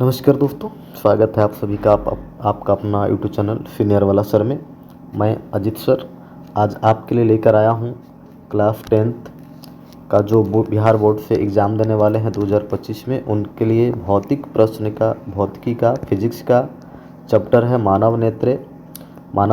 नमस्कार दोस्तों, स्वागत है आप सभी का आपका अपना यूट्यूब चैनल सीनियर वाला सर में। मैं अजित सर आज आपके लिए लेकर आया हूँ क्लास 10th का जो बिहार बोर्ड से एग्ज़ाम देने वाले हैं 2025 में, उनके लिए भौतिकी का फिजिक्स का चैप्टर है मानव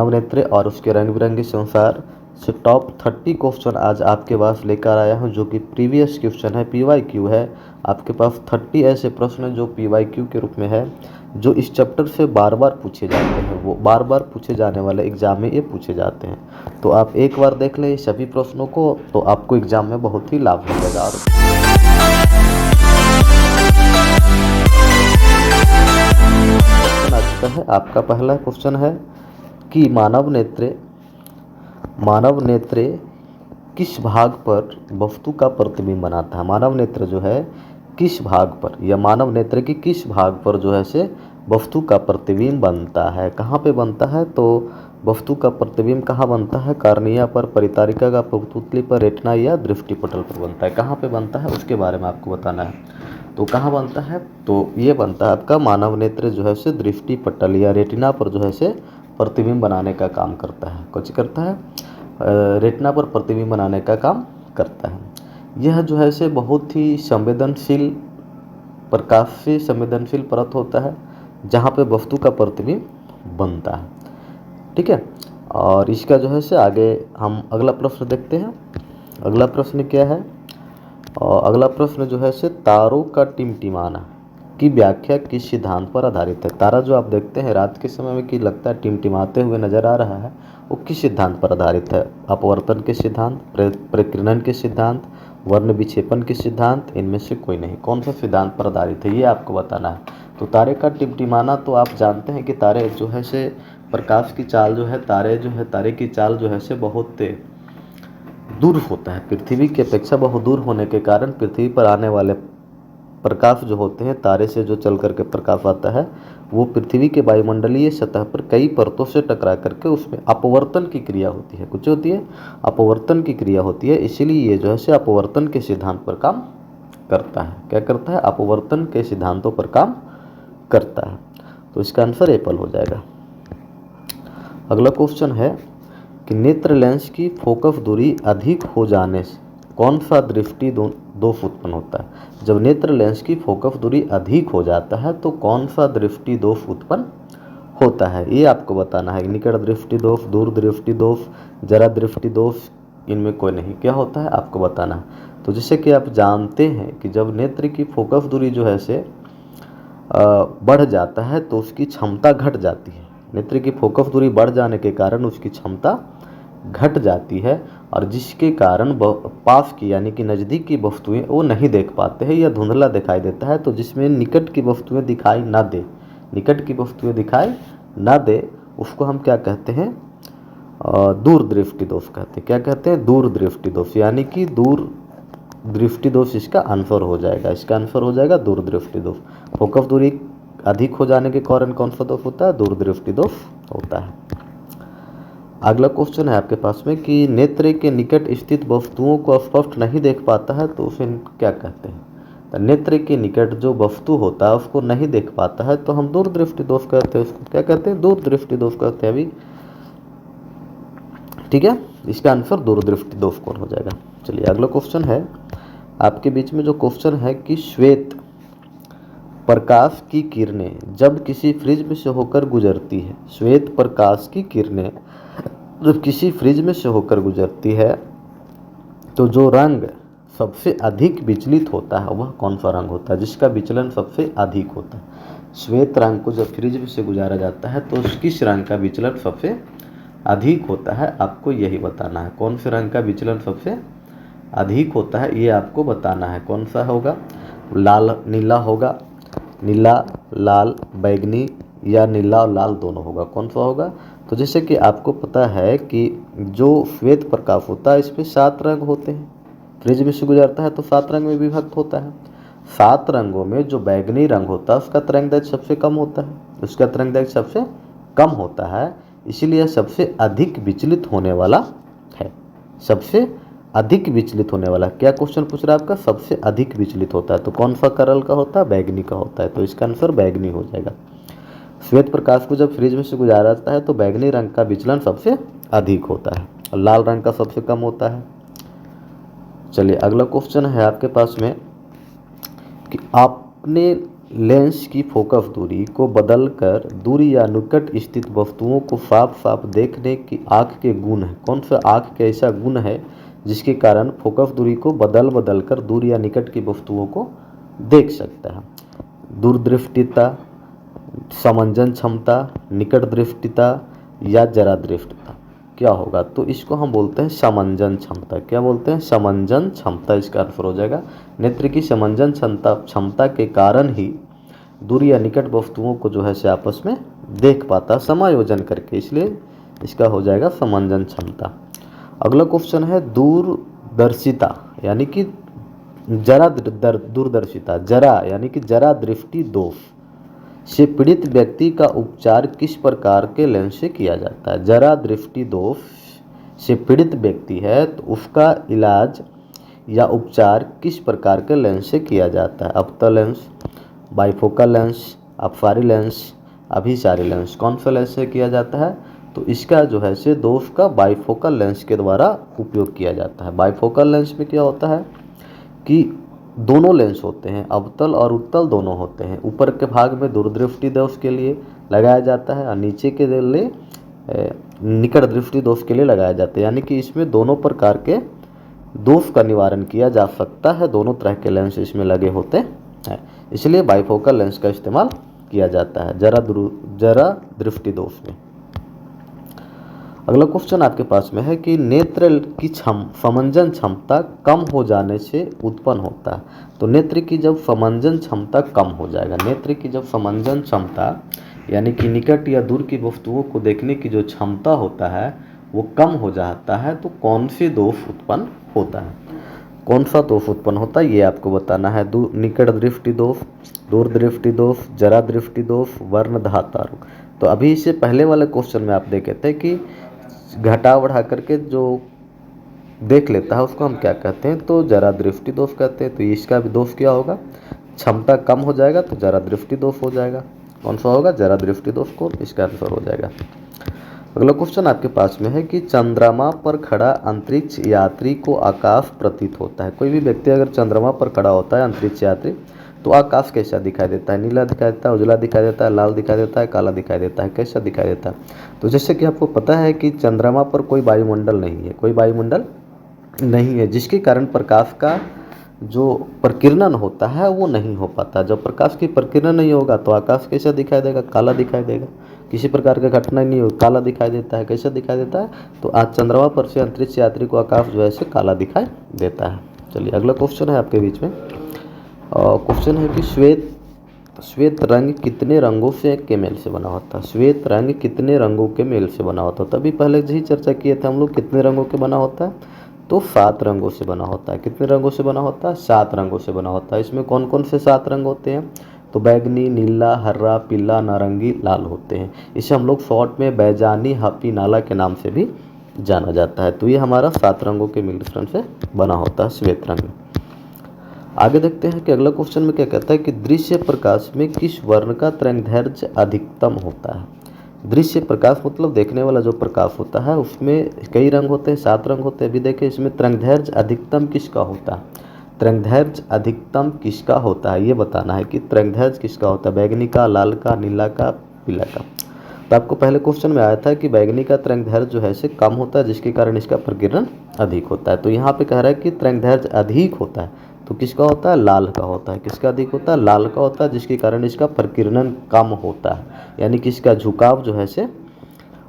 नेत्र और उसके रंग बिरंगे संसार से टॉप 30 क्वेश्चन आज आपके पास लेकर आया हूं, जो कि प्रीवियस क्वेश्चन है, PYQ है। आपके पास 30 ऐसे प्रश्न हैं जो PYQ के रूप में है, जो इस चैप्टर से बार बार पूछे जाते हैं। वो बार बार पूछे जाने वाले एग्जाम में ये पूछे जाते हैं। तो आप एक बार देख लें सभी प्रश्नों को, तो आपको एग्जाम में बहुत ही लाभ मिलेगा। आपका पहला क्वेश्चन है कि मानव नेत्र किस भाग पर वस्तु का प्रतिबिंब बनाता है। मानव नेत्र जो है किस भाग पर, या मानव नेत्र की किस भाग पर जो है से वस्तु का प्रतिबिंब बनता है, कहाँ पे बनता है। तो वस्तु का प्रतिबिंब कहाँ बनता है, कार्निया पर, परितारिका का पुतली पर, रेटिना या दृष्टिपटल पर बनता है। कहाँ पे बनता है उसके बारे में आपको बताना है। तो कहाँ बनता है, तो ये बनता है आपका मानव नेत्र जो है से दृष्टिपटल या रेटिना पर जो है से प्रतिबिंब बनाने का काम करता है। कुछ करता है, रेटिना पर प्रतिबिंब बनाने का काम करता है। यह जो है से बहुत ही संवेदनशील, प्रकाश से संवेदनशील परत होता है जहाँ पे वस्तु का प्रतिबिंब बनता है। ठीक है, और इसका जो है से आगे हम अगला प्रश्न देखते हैं। अगला प्रश्न क्या है, और अगला प्रश्न जो है से तारों का टिमटिमाना की व्याख्या किस सिद्धांत पर आधारित है। तारा जो आप देखते हैं रात के समय में कि लगता है टिमटिमाते हुए नजर आ रहा है, वो किस सिद्धांत पर आधारित है। अपवर्तन के सिद्धांत, प्रकीर्णन के सिद्धांत, वर्ण विक्षेपण के सिद्धांत, इनमें से कोई नहीं। कौन सा सिद्धांत पर आधारित है ये आपको बताना है। तो तारे का टिमटिमाना, तो आप जानते हैं कि तारे जो है से प्रकाश की चाल जो है, तारे की चाल जो है से बहुत दूर होता है। पृथ्वी की अपेक्षा बहुत दूर होने के कारण पृथ्वी पर आने वाले प्रकाश जो होते हैं, तारे से जो चल करके प्रकाश आता है, वो पृथ्वी के वायुमंडलीय सतह पर कई परतों से टकरा करके उसमें अपवर्तन की क्रिया होती है। कुछ होती है, अपवर्तन की क्रिया होती है। इसीलिए ये जो है से अपवर्तन के सिद्धांत पर काम करता है। क्या करता है, अपवर्तन के सिद्धांतों पर काम करता है। तो इसका आंसर एप्पल हो जाएगा। अगला क्वेश्चन है कि नेत्र लेंस की फोकस दूरी अधिक हो जाने से कौन सा दृष्टि दोष उत्पन्न होता है। जब नेत्र लेंस की फोकस दूरी अधिक हो जाता है तो कौन सा दृष्टि दोष उत्पन्न होता है, ये आपको बताना है। निकट दृष्टि दोष, दूर दृष्टि दोष, जरा दृष्टि दोष, इनमें कोई नहीं। क्या होता है आपको बताना है। तो जैसे कि आप जानते हैं कि जब नेत्र की फोकस दूरी जो है से बढ़ जाता है तो उसकी क्षमता घट जाती है। नेत्र की फोकस दूरी बढ़ जाने के कारण उसकी क्षमता घट जाती है, और जिसके कारण पास की यानी कि नज़दीक की वस्तुएं वो नहीं देख पाते हैं या धुंधला दिखाई देता है। तो जिसमें निकट की वस्तुएं दिखाई ना दे, उसको हम क्या कहते हैं, दूर दृष्टि दोष कहते हैं। क्या कहते हैं, दूर दृष्टि दोष, यानी कि दूर दृष्टि दोष इसका आंसर हो जाएगा। इसका आंसर हो जाएगा दूर दृष्टि दोष। फोकस दूरी अधिक हो जाने के कारण कौन सा दोष होता है, दूर दृष्टि दोष होता है। अगला क्वेश्चन है आपके पास में कि नेत्र के निकट स्थित वस्तुओं को स्पष्ट नहीं देख पाता है तो उसे क्या कहते हैं। तो नेत्र के निकट जो वस्तु होता है उसको नहीं देख पाता है तो हम दूर दृष्टि दोष कहते हैं। उसको क्या कहते हैं, दूर दृष्टि दोष कहते हैं। अभी ठीक है, इसका आंसर दूर दृष्टि दोष कौन हो जाएगा। चलिए अगला क्वेश्चन है आपके बीच में जो क्वेश्चन है कि श्वेत प्रकाश की किरणें जब किसी प्रिज्म से होकर गुजरती है, श्वेत प्रकाश की किरणें जब किसी प्रिज्म से होकर गुजरती है तो जो रंग सबसे अधिक विचलित होता है वह कौन सा रंग होता है, जिसका विचलन सबसे अधिक होता है। श्वेत रंग को जब प्रिज्म से गुजारा जाता है तो किस रंग का विचलन सबसे अधिक होता है, आपको यही बताना है। कौन से रंग का विचलन सबसे अधिक होता है ये आपको बताना है। कौन सा होगा, लाल नीला होगा, नीला लाल बैगनी, या नीला और लाल दोनों होगा। कौन सा होगा, तो जैसे कि आपको पता है कि जो श्वेत प्रकाश होता है इसमें 7 रंग होते हैं। प्रिज्म से गुजरता है तो 7 रंग में विभक्त होता है। 7 रंगों में जो बैगनी रंग होता है उसका तरंगदैर्घ्य सबसे कम होता है, उसका तरंगदैर्घ्य सबसे कम होता है, इसीलिए सबसे अधिक विचलित होने वाला है। सबसे अधिक विचलित होने वाला। क्या क्वेश्चन पूछ रहा है आपका? सबसे अधिक विचलित होता है। तो कौन सा कलर का होता है? बैगनी का होता है। तो इसका आंसर बैगनी हो जाएगा। श्वेत प्रकाश को जब फ्रिज में से गुजारा जाता है तो बैगनी रंग का विचलन सबसे अधिक होता है और लाल रंग का सबसे कम होता है। चलिए अगला क्वेश्चन है आपके पास में कि आपने लेंस की फोकस दूरी को बदलकर दूरी या निकट स्थित वस्तुओं को साफ साफ देखने की आँख के गुण है। कौन सा आँख के ऐसा गुण है जिसके कारण फोकस दूरी को बदल कर दूर या निकट की वस्तुओं को देख सकता है? दूरदृष्टिता, समंजन क्षमता, निकट दृष्टिता या जरा दृष्टिता, क्या होगा? तो इसको हम बोलते हैं समंजन क्षमता। क्या बोलते हैं? समंजन क्षमता इसका आंसर हो जाएगा। नेत्र की समंजन क्षमता के कारण ही दूर या निकट वस्तुओं को जो है से आपस में देख पाता समायोजन करके, इसलिए इसका हो जाएगा समंजन क्षमता। अगला क्वेश्चन है दूरदर्शिता यानी कि जरा दूरदर्शिता, जरा यानी कि जरा दृष्टि दोष से पीड़ित व्यक्ति का उपचार किस प्रकार के लेंस से किया जाता है? जरा दृष्टि दोष से पीड़ित व्यक्ति है तो उसका इलाज या उपचार किस प्रकार के लेंस से किया जाता है? अवतल लेंस, बाइफोकल लेंस, अपसारी लेंस, अभिसारी लेंस, कौन सा लेंस से किया जाता है? तो इसका जो है से दोष का बाइफोकल लेंस के द्वारा उपयोग किया जाता है। बाइफोकल लेंस में क्या होता है कि दोनों लेंस होते हैं, अवतल और उत्तल दोनों होते हैं। ऊपर के भाग में दूरदृष्टि दोष के लिए लगाया जाता है और नीचे के लिए निकट दृष्टि दोष के लिए लगाया जाता है। यानी कि इसमें दोनों प्रकार के दोष का निवारण किया जा सकता है। दोनों तरह के लेंस इसमें लगे होते हैं, इसलिए बाइफोकल लेंस का इस्तेमाल किया जाता है जरा दृष्टि दोष में। अगला क्वेश्चन आपके पास में है कि नेत्र की समंजन क्षमता कम हो जाने से उत्पन्न होता है। तो नेत्र की जब समंजन क्षमता कम हो जाएगा, नेत्र की जब समंजन क्षमता यानी कि निकट या दूर की वस्तुओं को देखने की जो क्षमता होता है वो कम हो जाता है, तो कौन से दोष उत्पन्न होता है? कौन सा दोष उत्पन्न होता है ये आपको बताना है। निकट दृष्टि दोष, दूर दृष्टि दोष, जरा दृष्टि दोष, वर्णधाता रोग। तो अभी इससे पहले वाले क्वेश्चन में आप देखे थे कि घटा बढ़ा करके जो देख लेता है उसको हम क्या कहते हैं? तो जरा दृष्टि दोष कहते हैं। तो इसका भी दोष क्या होगा? क्षमता कम हो जाएगा तो जरा दृष्टि दोष हो जाएगा। कौन सा होगा? जरा दृष्टि दोष को, इसका आंसर हो जाएगा। अगला क्वेश्चन आपके पास में है कि चंद्रमा पर खड़ा अंतरिक्ष यात्री को आकाश प्रतीत होता है। कोई भी व्यक्ति अगर चंद्रमा पर खड़ा होता है अंतरिक्ष यात्री, तो आकाश कैसा दिखाई देता है? नीला दिखाई देता है, उजला दिखाई देता है, लाल दिखाई देता है, काला दिखाई देता है, कैसा दिखाई देता है? तो जैसे कि आपको पता है कि चंद्रमा पर कोई वायुमंडल नहीं है, कोई वायुमंडल नहीं है, जिसके कारण प्रकाश का जो प्रकीर्णन होता है वो नहीं हो पाता। जब प्रकाश की प्रकीर्णन नहीं होगा तो आकाश कैसा दिखाई देगा? काला दिखाई देगा। किसी प्रकार का घटना नहीं होगी, काला दिखाई देता है। कैसा दिखाई देता है? तो आज चंद्रमा पर से अंतरिक्ष यात्री को आकाश जो है से काला दिखाई देता है। चलिए अगला क्वेश्चन है आपके बीच में। क्वेश्चन है कि श्वेत रंग कितने रंगों से के मेल से बना होता है? श्वेत रंग कितने रंगों के मेल से बना होता है? तभी पहले ही चर्चा किए थे हम लोग, कितने रंगों के बना होता है? तो 7 रंगों से बना होता है। कितने रंगों से बना होता है? 7 रंगों से बना होता है। इसमें कौन कौन से 7 रंग होते हैं? तो बैगनी, नीला, हरा, पीला, नारंगी, लाल होते हैं। इसे हम लोग शॉर्ट में बैजानी हापी नाला के नाम से भी जाना जाता है। तो ये हमारा 7 रंगों के मिश्रण से बना होता है श्वेत रंग। आगे देखते हैं कि अगला क्वेश्चन में क्या कहता है कि दृश्य प्रकाश में किस वर्ण का तरंगदैर्घ्य अधिकतम होता है? दृश्य प्रकाश मतलब देखने वाला जो प्रकाश होता है उसमें कई रंग होते हैं, 7 रंग होते हैं। अभी देखिए इसमें तरंगदैर्घ्य अधिकतम किसका होता है? तरंगदैर्घ्य अधिकतम किसका होता है ये बताना है कि तरंगदैर्घ्य किसका होता है? बैगनी का, लाल का, नीला का, पीला का। तो आपको पहले क्वेश्चन में आया था कि बैगनी का तरंगदैर्घ्य जो है से कम होता है, जिसके कारण इसका प्रकीर्णन अधिक होता है। तो यहाँ पे कह रहा है कि तरंगदैर्घ्य अधिक होता है, तो किसका होता है? लाल का होता है। किसका अधिक होता है? लाल का होता है, जिसके कारण इसका प्रकीर्णन कम होता है, यानी कि इसका झुकाव जो है से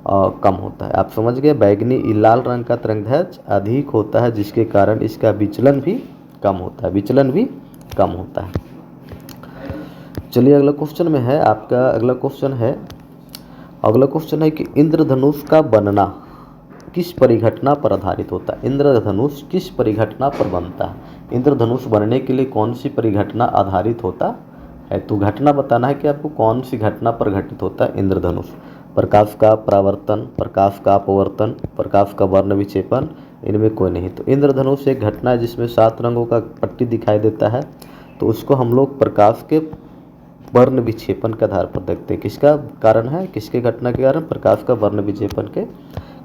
कम होता है। आप समझ गए? बैगनी लाल रंग का तरंगदैर्घ्य अधिक होता है, जिसके कारण इसका विचलन भी कम होता है, विचलन भी कम होता है। चलिए अगला क्वेश्चन में है आपका, अगला क्वेश्चन है कि इंद्रधनुष का बनना किस परिघटना पर आधारित होता है? इंद्रधनुष किस परिघटना पर बनता है? इंद्रधनुष बनने के लिए कौन सी परिघटना आधारित होता है? तो घटना बताना है कि आपको कौन सी घटना पर घटित होता है इंद्रधनुष। प्रकाश का परावर्तन, प्रकाश का अपवर्तन, प्रकाश का वर्ण विक्षेपन इनमें कोई नहीं। तो इंद्रधनुष एक घटना है जिसमें 7 रंगों का पट्टी दिखाई देता है, तो उसको हम लोग प्रकाश के वर्ण विक्षेपण के आधार पर देखते हैं। किसका कारण है, किसके घटना के कारण, प्रकाश का वर्ण विक्षेपण के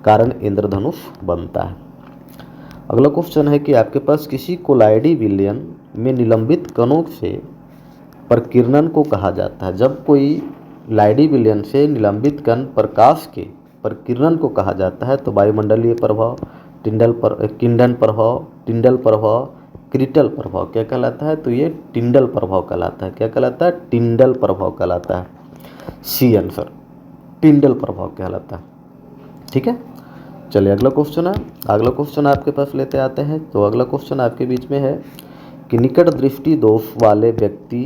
कारण इंद्रधनुष बनता है। अगला क्वेश्चन है कि आपके पास किसी कोलाइडी विलयन में निलंबित कणों से प्रकीर्णन को कहा जाता है। जब कोई लाइडी विलयन से निलंबित कण प्रकाश के प्रकीर्णन को कहा जाता है तो वायुमंडलीय प्रभाव, किंडन प्रभाव, टिंडल प्रभाव, क्रिटल प्रभाव क्या कहलाता है, तो ये टिंडल प्रभाव कहलाता है। क्या कहलाता है, टिंडल प्रभाव कहलाता है। सी आंसर, टिंडल प्रभाव कहलाता है। ठीक है, चलिए अगला क्वेश्चन है। अगला क्वेश्चन आपके पास लेते आते हैं। तो अगला क्वेश्चन आपके बीच में है कि निकट दृष्टि दोष वाले व्यक्ति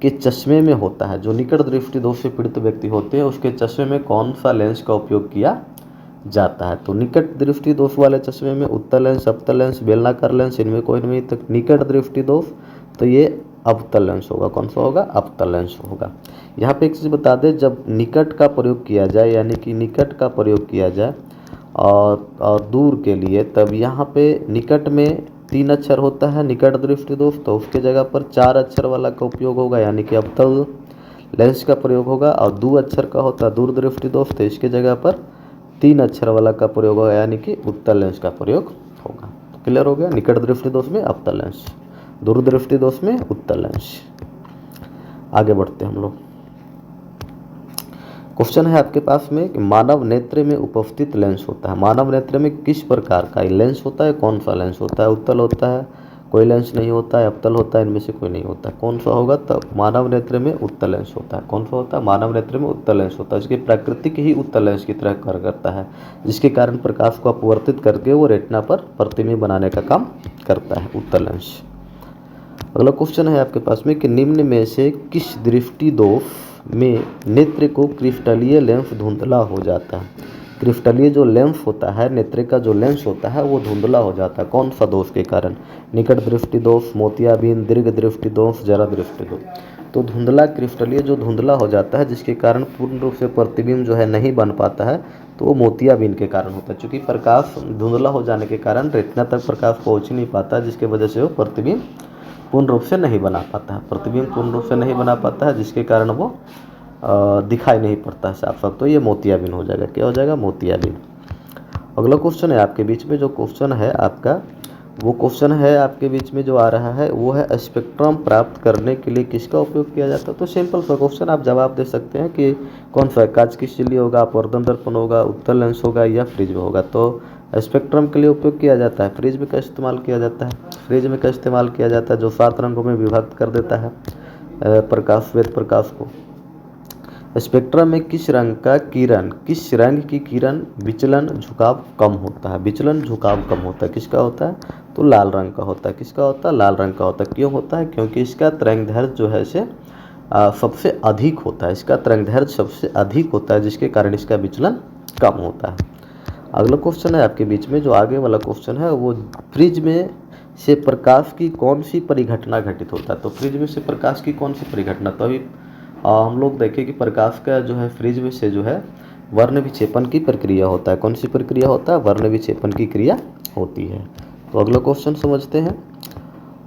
के चश्मे में होता है, जो निकट दृष्टि दोष से पीड़ित व्यक्ति होते हैं उसके चश्मे में कौन सा लेंस का उपयोग किया जाता है। तो निकट दृष्टि दोष वाले चश्मे में उत्तल लेंस, अवतल लेंस, बेलनाकार लेंस, इनमें कोई नहीं। तो निकट दृष्टि दोष तो ये अवतल लेंस होगा। कौन सा होगा, अवतल लेंस होगा। यहाँ पे एक चीज़ बता दें, जब निकट का प्रयोग किया जाए, यानी कि निकट का प्रयोग किया जाए और दूर के लिए, तब यहाँ पे निकट में 3 अक्षर होता है निकट दृष्टि दोष, तो उसके जगह पर 4 अक्षर वाला का उपयोग होगा, यानी कि अवतल लेंस का प्रयोग होगा। और 2 अक्षर का होता है दूर दृष्टि दोष, तो इसके जगह पर 3 अक्षर वाला का प्रयोग होगा, यानी कि उत्तल लेंस का प्रयोग होगा। तो क्लियर हो गया, निकट दृष्टि दोष में अवतल लेंस, दूर दृष्टि दोष में उत्तल लेंस। आगे बढ़ते हैं हम लोग। क्वेश्चन है आपके पास में कि मानव नेत्र में उपस्थित लेंस होता है। मानव नेत्र में किस प्रकार का लेंस होता है, कौन सा लेंस होता है, उत्तल होता है, कोई लेंस नहीं होता है, अवतल होता है, इनमें से कोई नहीं होता। कौन सा होगा, तो मानव नेत्र में उत्तल लेंस होता है। कौन सा होता है, मानव नेत्र में उत्तल लेंस होता है। इसकी प्राकृतिक ही उत्तल लेंस की तरह कार्य करता है, जिसके कारण प्रकाश को अपवर्तित करके वो रेटिना पर प्रतिबिंब बनाने का काम करता है उत्तल लेंस। अगला क्वेश्चन है आपके पास में कि निम्न में से किस दृष्टि दोष में नेत्र को क्रिस्टलीय लेंस धुंधला हो जाता है। क्रिस्टलीय जो लेंस होता है, नेत्र का जो लेंस होता है वो धुंधला हो जाता है। कौन सा दोष के कारण, निकट दृष्टि दोष, मोतियाबिंद, दीर्घ दृष्टि दोष, जरा दृष्टि दोष। तो धुंधला क्रिस्टलीय जो धुंधला हो जाता है, जिसके कारण पूर्ण रूप से प्रतिबिंब जो है नहीं बन पाता है, तो वो मोतियाबिंद के कारण होता है। चूँकि प्रकाश धुंधला हो जाने के कारण रेटिना तक प्रकाश पहुँच नहीं पाता, जिसके वजह से वो प्रतिबिंब पूर्ण रूप से नहीं बना पाता है। प्रतिबिंब पूर्ण रूप से नहीं बना पाता है, जिसके कारण वो दिखाई नहीं पड़ता है साफ साफ, तो ये मोतियाबिंद हो जाएगा। क्या हो जाएगा, मोतियाबिंद। अगला क्वेश्चन है आपके बीच में, जो क्वेश्चन है आपका, वो क्वेश्चन है आपके बीच में जो आ रहा है वो है स्पेक्ट्रम प्राप्त करने के लिए किसका उपयोग किया जाता है। तो सिंपल सा क्वेश्चन, आप जवाब दे सकते हैं कि कौन सा, कांच की सिल्ली होगा, अपवर्तन दर्पण होगा, उत्तल लेंस होगा, या फ्रिज में होगा। तो स्पेक्ट्रम के लिए उपयोग किया जाता है, फ्रिज में का इस्तेमाल किया जाता है। फ्रिज में का इस्तेमाल किया जाता है जो 7 रंगों में विभक्त कर देता है प्रकाश, श्वेत प्रकाश को। स्पेक्ट्रम में किस रंग का किरण, किस रंग की किरण विचलन झुकाव कम होता है। विचलन झुकाव कम होता है, किसका होता है, तो लाल रंग का होता है। किसका होता है, लाल रंग का होता है। क्यों होता है, क्योंकि इसका तरंगदैर्घ्य जो है से सबसे अधिक होता है। इसका तरंगदैर्घ्य सबसे अधिक होता है, जिसके कारण इसका विचलन कम होता है। अगला क्वेश्चन है आपके बीच में, जो आगे वाला क्वेश्चन है वो फ्रिज में से प्रकाश की कौन सी परिघटना घटित होता है। तो फ्रिज में से प्रकाश की कौन सी परिघटना, तो अभी हम लोग देखें कि प्रकाश का जो है फ्रिज में से जो है वर्ण विक्षेपण की प्रक्रिया होता है। कौन सी प्रक्रिया होता है, वर्ण विक्षेपण की क्रिया होती है। तो अगला क्वेश्चन समझते हैं।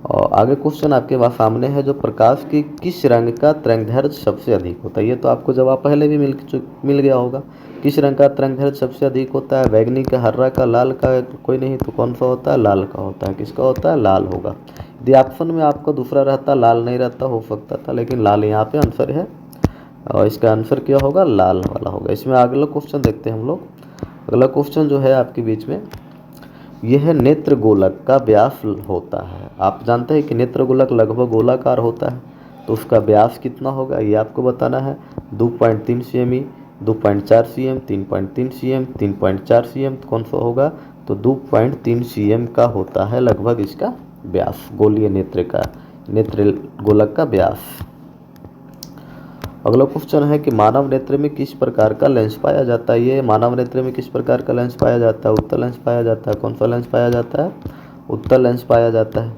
और आगे क्वेश्चन आपके पास सामने है, जो प्रकाश की किस रंग का तरंगदैर्घ्य सबसे अधिक होता है। ये तो आपको जवाब पहले भी मिल गया होगा। किस रंग का तरंगदैर्घ्य सबसे अधिक होता है, बैगनी का, हरा का, लाल का, कोई नहीं, तो कौन सा होता है, लाल का होता है। किसका होता है, लाल होगा। यदि ऑप्शन में आपका दूसरा रहता, लाल नहीं रहता, हो सकता था, लेकिन लाल यहाँ पे आंसर है और इसका आंसर क्या होगा, लाल वाला होगा। इसमें अगला क्वेश्चन देखते हैं हम लोग। अगला क्वेश्चन जो है आपके बीच में, यह नेत्र गोलक का व्यास होता है। आप जानते हैं कि नेत्र गोलक लगभग गोलाकार होता है, तो उसका व्यास कितना होगा ये आपको बताना है। 2.3 cm, 2.4 cm, 3.3 cm, 3.4 cm, कौन सा होगा, तो 2.3 cm का होता है लगभग इसका व्यास, गोलीय नेत्र का, नेत्र गोलक का व्यास। अगला क्वेश्चन है कि मानव नेत्र में किस प्रकार का लेंस पाया जाता है। ये मानव नेत्र में किस प्रकार का लेंस पाया जाता है, उत्तल लेंस पाया जाता है। कौन सा लेंस पाया जाता है, उत्तल लेंस पाया जाता है।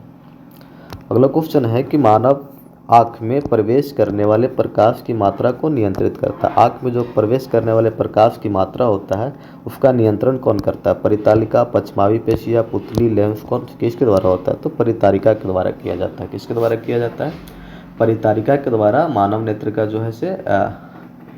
अगला क्वेश्चन है कि मानव आँख में प्रवेश करने वाले प्रकाश की मात्रा को नियंत्रित करता है। आँख में जो प्रवेश करने वाले प्रकाश की मात्रा होता है उसका नियंत्रण कौन करता है? परितालिका, पश्चमावी पेशी या पुतली, लेंस, कौन किसके द्वारा होता है? तो परितारिका के द्वारा किया जाता है। किसके द्वारा किया जाता है? परितारिका के द्वारा मानव नेत्र का जो है से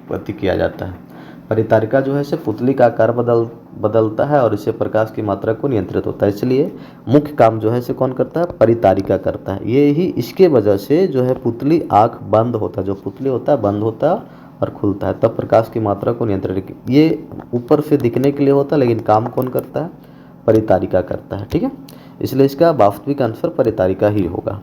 प्रति किया जाता है। परितारिका जो है से पुतली का आकार बदलता है और इससे प्रकाश की मात्रा को नियंत्रित होता है। इसलिए मुख्य काम जो है से कौन करता है? परितारिका करता है। ये ही इसके वजह से जो है पुतली आँख बंद होता है, जो पुतली होता है बंद होता है और खुलता है, तब प्रकाश की मात्रा को नियंत्रित। ये ऊपर से दिखने के लिए होता है लेकिन काम कौन करता है? परितारिका करता है। ठीक है, इसलिए इसका वास्तविक आंसर परितारिका ही होगा।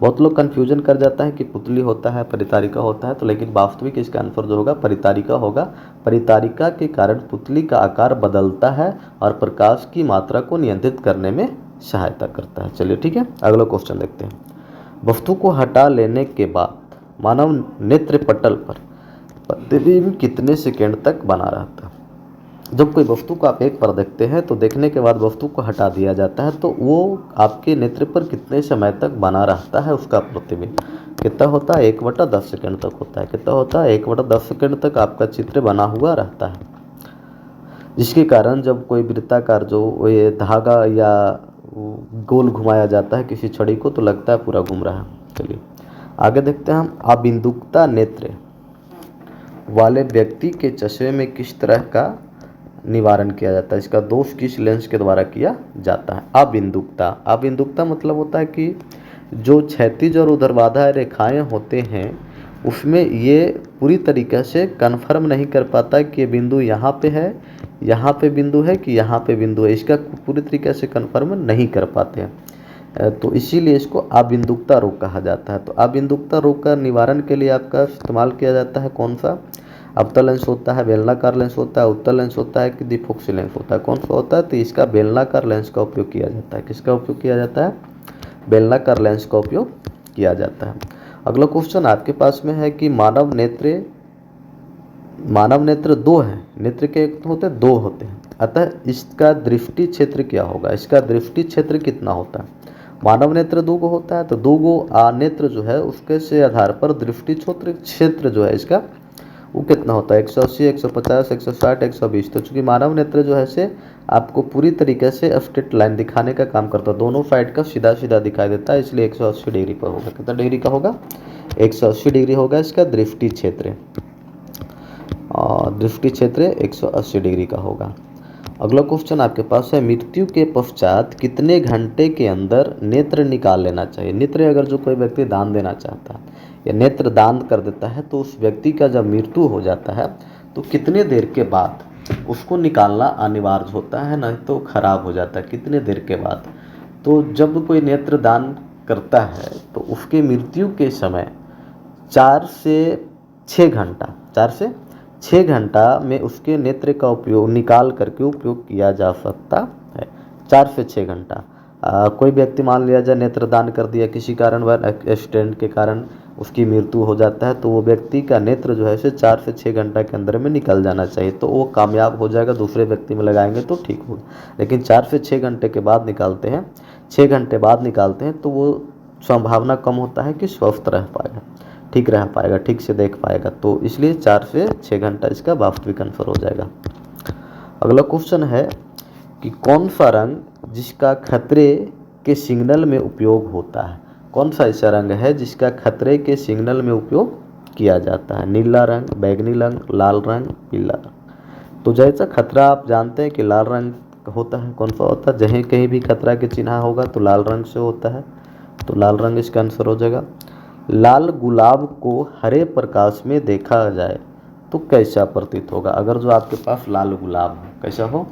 बहुत लोग कन्फ्यूजन कर जाता है कि पुतली होता है परितारिका होता है, तो लेकिन वास्तविक इसका आंसर जो होगा परितारिका होगा। परितारिका के कारण पुतली का आकार बदलता है और प्रकाश की मात्रा को नियंत्रित करने में सहायता करता है। चलिए ठीक है, अगला क्वेश्चन देखते हैं। वस्तु को हटा लेने के बाद मानव नेत्र पटल पर प्रतिबिंब कितने सेकेंड तक बना रहता है? जब कोई वस्तु को आप एक बार देखते हैं तो देखने के बाद वस्तु को हटा दिया जाता है तो वो आपके नेत्र पर कितने समय तक बना रहता है उसका प्रतिबिंब कितना होता है? 1/10 सेकंड तक होता है। कितना होता है? 1/10 सेकंड तक आपका चित्र बना हुआ रहता है, जिसके कारण जब कोई वृत्ताकार जो ये धागा या गोल घुमाया जाता है किसी छड़ी को तो लगता है पूरा घूम रहा है। चलिए आगे देखते हैं हम। अबिंदुकता नेत्र वाले व्यक्ति के चश्मे में किस तरह का निवारण किया जाता है? इसका दोष किस लेंस के द्वारा किया जाता है? अबिंदुकता मतलब होता है कि जो क्षैतिज और ऊर्ध्वाधर रेखाएं होते हैं उसमें ये पूरी तरीके से कन्फर्म नहीं कर पाता कि ये बिंदु यहाँ पे है, यहाँ पे बिंदु है कि यहाँ पे बिंदु है, इसका पूरी तरीके से कन्फर्म नहीं कर पाते हैं, तो इसीलिए इसको अबिंदुकता रोग कहा जाता है। तो अबिंदुकता रोग का निवारण के लिए आपका इस्तेमाल किया जाता है कौन सा? अवतल लेंस होता है, बेलनाकार लेंस होता है, उत्तल लेंस होता है कि द्विफोक्सी लेंस होता है? कौन सा होता है? तो इसका बेलनाकार लेंस का उपयोग किया जाता है। किसका उपयोग किया जाता है? बेलनाकार लेंस का उपयोग किया जाता है। अगला क्वेश्चन आपके पास में है कि मानव नेत्र दो हैं, नेत्र के होते हैं दो होते हैं, अतः इसका दृष्टि क्षेत्र क्या होगा? इसका दृष्टि क्षेत्र कितना होता है? मानव नेत्र दो गो होता है तो दो गो नेत्र जो है उसके से आधार पर दृष्टि क्षेत्र जो है इसका वो कितना होता है? 180, 150, 160, 120। तो चूंकि मानव नेत्र जो है से आपको पूरी तरीके से स्ट्रेट लाइन दिखाने का काम करता है, दोनों साइड का सीधा सीधा दिखाई देता है, इसलिए 180 डिग्री पर होगा। कितना डिग्री का होगा? 180 डिग्री होगा इसका दृष्टि क्षेत्र, और दृष्टि क्षेत्र 180 डिग्री का होगा। अगला क्वेश्चन आपके पास है, मृत्यु के पश्चात कितने घंटे के अंदर नेत्र निकाल लेना चाहिए? नेत्र अगर जो कोई व्यक्ति दान देना चाहता है या नेत्र दान कर देता है तो उस व्यक्ति का जब मृत्यु हो जाता है तो कितने देर के बाद उसको निकालना अनिवार्य होता है, नहीं तो खराब हो जाता है। कितने देर के बाद? तो जब कोई नेत्र दान करता है तो उसके मृत्यु के समय 4 से 6 घंटा में उसके नेत्र का उपयोग निकाल करके उपयोग किया जा सकता है। 4 से 6 घंटा। कोई व्यक्ति मान लिया जाए नेत्र दान कर दिया, किसी कारणवश एक्सीडेंट के कारण उसकी मृत्यु हो जाता है तो वो व्यक्ति का नेत्र जो है से 4 से 6 घंटा के अंदर में निकल जाना चाहिए, तो वो कामयाब हो जाएगा। दूसरे व्यक्ति में लगाएंगे तो ठीक होगा, लेकिन 4 से 6 घंटे के बाद निकालते हैं, 6 घंटे बाद निकालते हैं तो वो संभावना कम होता है कि स्वस्थ रह पाएगा, ठीक रह पाएगा, ठीक से देख पाएगा। तो इसलिए 4 से 6 घंटा इसका वास्तविक आंसर हो जाएगा। अगला क्वेश्चन है कि कौन सा रंग जिसका खतरे के सिग्नल में उपयोग होता है? कौन सा ऐसा रंग है जिसका खतरे के सिग्नल में उपयोग किया जाता है? नीला रंग, बैगनी रंग, लाल रंग, पीला रंग। तो जैसा खतरा आप जानते हैं कि लाल रंग होता है, कौन सा होता है? जहीं कहीं भी खतरा के चिन्ह होगा तो लाल रंग से होता है, तो लाल रंग इसका आंसर हो जाएगा। लाल गुलाब को हरे प्रकाश में देखा जाए तो कैसा प्रतीत होगा? अगर जो आपके पास लाल गुलाब हो, कैसा हो?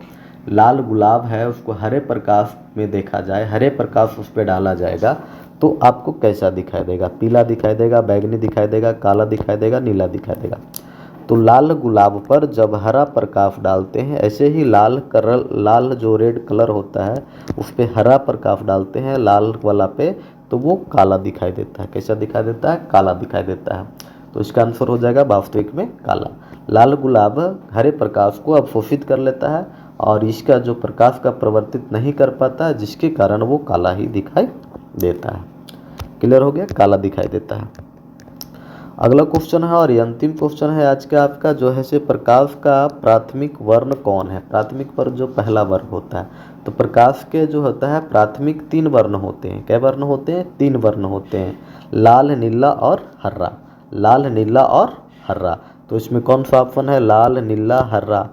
लाल गुलाब है, उसको हरे प्रकाश में देखा जाए, हरे प्रकाश उस पर डाला जाएगा तो आपको कैसा दिखाई देगा? पीला दिखाई देगा, बैगनी दिखाई देगा, काला दिखाई देगा, नीला दिखाई देगा। तो लाल गुलाब पर जब हरा प्रकाश डालते हैं, ऐसे ही लाल जो रेड कलर होता है उस पर हरा प्रकाश डालते हैं लाल वाला पे तो वो काला दिखाई देता है। कैसा दिखाई देता है? काला दिखाई देता है। तो इसका आंसर हो जाएगा वास्तविक में काला। लाल गुलाब हरे प्रकाश को अवशोषित कर लेता है और इसका जो प्रकाश का प्रवर्तित नहीं कर पाता है, जिसके कारण वो काला ही दिखाई देता है। क्लियर हो गया, काला दिखाई देता है। अगला क्वेश्चन है और ये अंतिम क्वेश्चन है आज का आपका, जो है से प्रकाश का प्राथमिक वर्ण कौन है। प्राथमिक पर जो पहला वर्ण होता है, तो प्रकाश के जो होता है प्राथमिक 3 वर्ण होते हैं। क्या वर्ण होते हैं? 3 वर्ण होते हैं, लाल, नीला और हरा। लाल, नीला और हरा। तो इसमें कौन सा ऑप्शन है? लाल, नीला, हरा,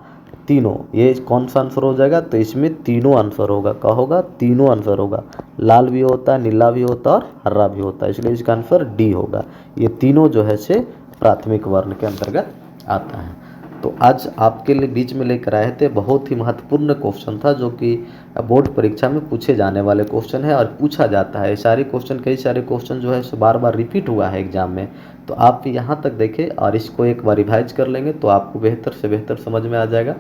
तीनों। ये कौन सा आंसर हो जाएगा? तो इसमें तीनों आंसर होगा। क्या होगा? तीनों आंसर होगा। लाल भी होता है, नीला भी होता है और हरा भी होता है, इसलिए इसका आंसर डी होगा। ये तीनों जो है से प्राथमिक वर्ण के अंतर्गत आता है। तो आज आपके लिए बीच में लेकर आए थे, बहुत ही महत्वपूर्ण क्वेश्चन था, जो कि बोर्ड परीक्षा में पूछे जाने वाले क्वेश्चन है और पूछा जाता है। सारे क्वेश्चन, कई सारे क्वेश्चन जो है सो बार बार रिपीट हुआ है एग्जाम में। तो आप यहाँ तक देखें और इसको एक बार रिवाइज कर लेंगे तो आपको बेहतर से बेहतर समझ में आ जाएगा।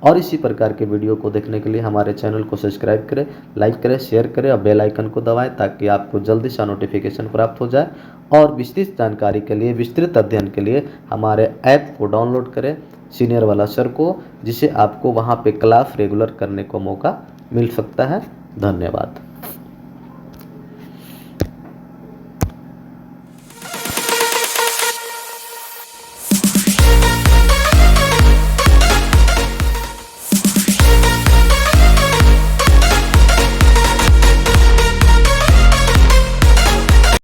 और इसी प्रकार के वीडियो को देखने के लिए हमारे चैनल को सब्सक्राइब करें, लाइक करें, शेयर करें और बेल आइकन को दबाएं, ताकि आपको जल्दी से नोटिफिकेशन प्राप्त हो जाए। और विस्तृत जानकारी के लिए, विस्तृत अध्ययन के लिए हमारे ऐप को डाउनलोड करें, सीनियर वाला सर को, जिससे आपको वहाँ पे क्लास रेगुलर करने को मौका मिल सकता है। धन्यवाद।